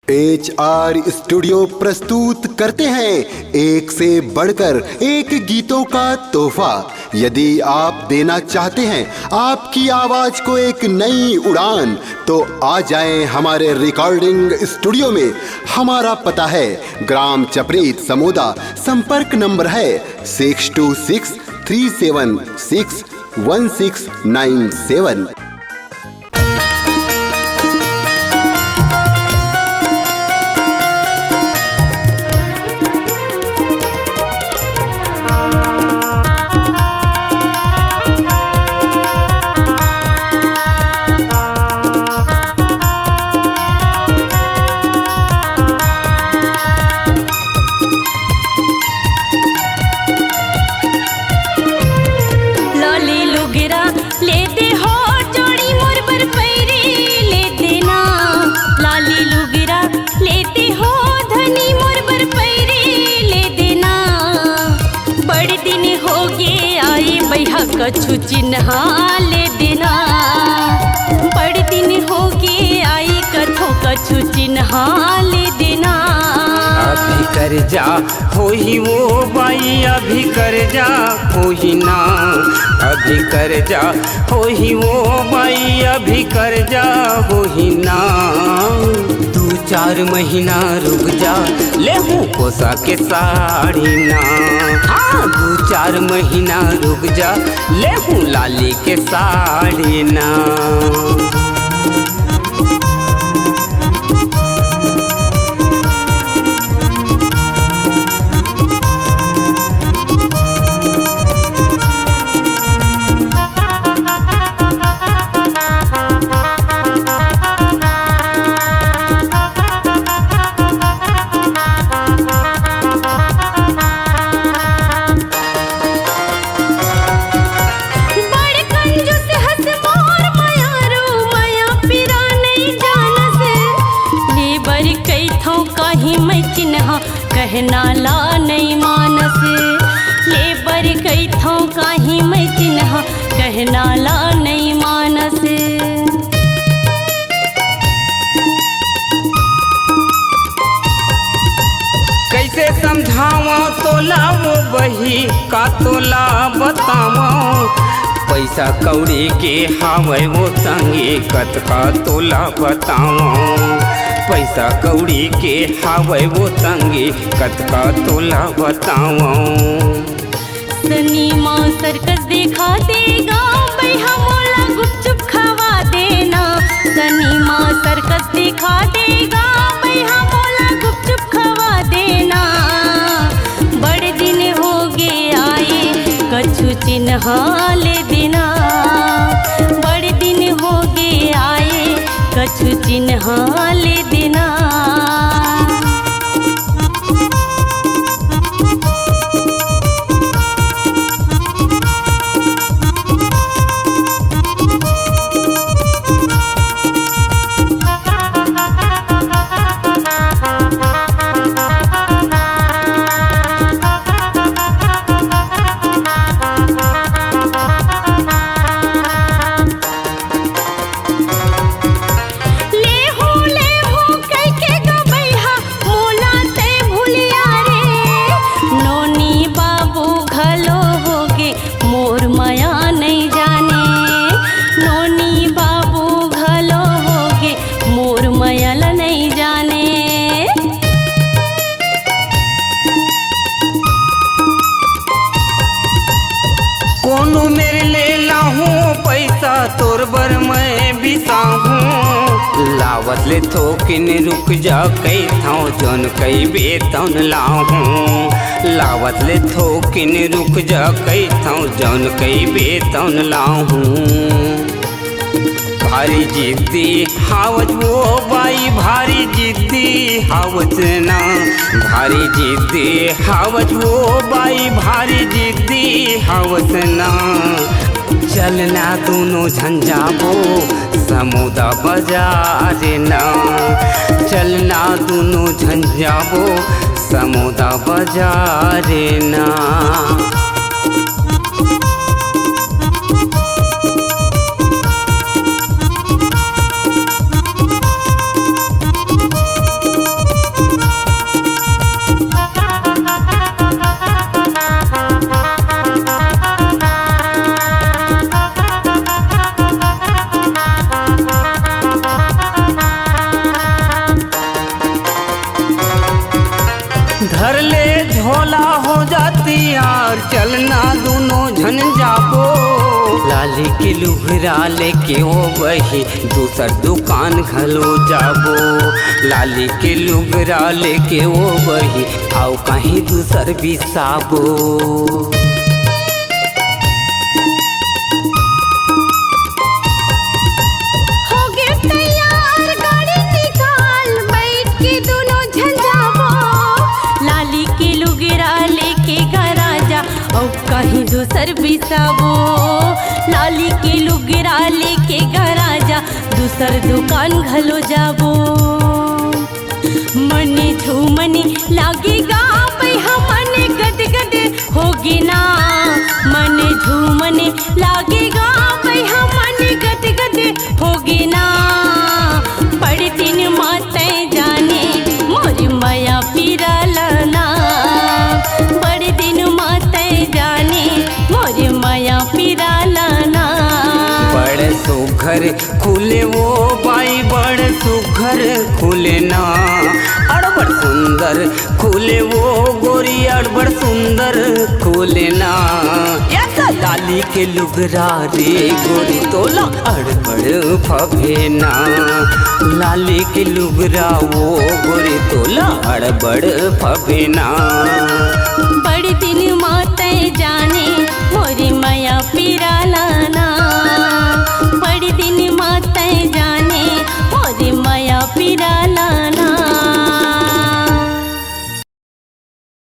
HR studio प्रस्तुत करते हैं एक से बढ़कर एक गीतों का तोहफा। यदि आप देना चाहते हैं आपकी आवाज को एक नई उड़ान, तो आ जाएं हमारे रिकॉर्डिंग स्टूडियो में। हमारा पता है ग्राम चपरीत समोदा। संपर्क नंबर है 6263761697। कछु चिन्हा ले देना, बड़े दिन हो गए आई कथो कछु चिन्हा ले देना। अभी कर जा हो ही वो बाई, अभी कर जा हो ही ना, अभी कर जा हो ही वो बाई, अभी कर जा हो ही ना। 2-4 महीना रुक जा ले हूँ कोसा के साड़ी ना। हाँ 2-4 महीना रुक जा ले हूँ लाली के साड़ी ना। कहना ला नहीं मानस लेबर कई थो काही मैं चिन्ह, कहना ला नहीं मानस। कैसे समझावा तोला वो बही का तोला बतावा, पैसा कौड़ी के हावे वो संगे कत का तोला बतावा, पैसा कौड़ी के हावे वो संगे कत का तोला बतावा। सनीमा सर्कस दिखा देगा भैया मोला गुपचुप खवा देना, सनीमा सर्कस दिखा देगा भैया मोला गुपचुप खवा देना। बड़े दिन हो गए आए कछु चिन्हा ले देना, बड़े दिन हो गए आए कछु चिन्हा ले देना। कोनो मेरे ले लाहूँ पैसा तोर बर मैं बिसाहूँ, लावत ले थोकिन रुक जा कई थाओ जौन कई बेतन लाहूँ, लावत ले थोकिन रुक जा कई थाओ जौन कई बेतन लाहूँ। भारी जिद्दी हावत वो बाई, भारी जिद्दी हावत ना, भारी जिद्दी हावत वो बाई, भारी जिद्दी हावत ना। चलना दोनों झंझाबो समोदा बाजार ना, चलना दोनों झंझाबो समोदा बाजार ना। धर ले झोला हो जाती यार चलना दोनों झन जाबो लाली के लुघरा लेके ओ वही दूसर दुकान घलो जाबो लाली के लुघरा लेके ओ वही आओ कहीं दूसर बिसाबो हो गए तैयार गाड़ी निकाल बैठ के दोनों झन जाबो लाली के लुगरा लेके घरा जा और कहीं दूसर बिसाबो लाली के लुगरा लेके घरा जा दूसर दुकान घलो जाबो मने झूमने लागेगा पैहा मने गद गद होगी ना मने झूमने लागेगा पैहा मने गद गद होगी ना बड़े दिन माते जाने मोर माया पिरालना बड़े दिन माते जाने मोर माया पिरालना बड़ सुघर खुले वो बाई बड़ सुघर खुले ना अड़बड़ सुंदर खुले वो गोरी अड़बड़ सुंदर खुले ना ऐसा लाली के लुगरा रे गोरी तोला अड़बड़ फबे ना लाली के लुगरा वो गोरी तोला अड़बड़ फबे ना बड़े दिन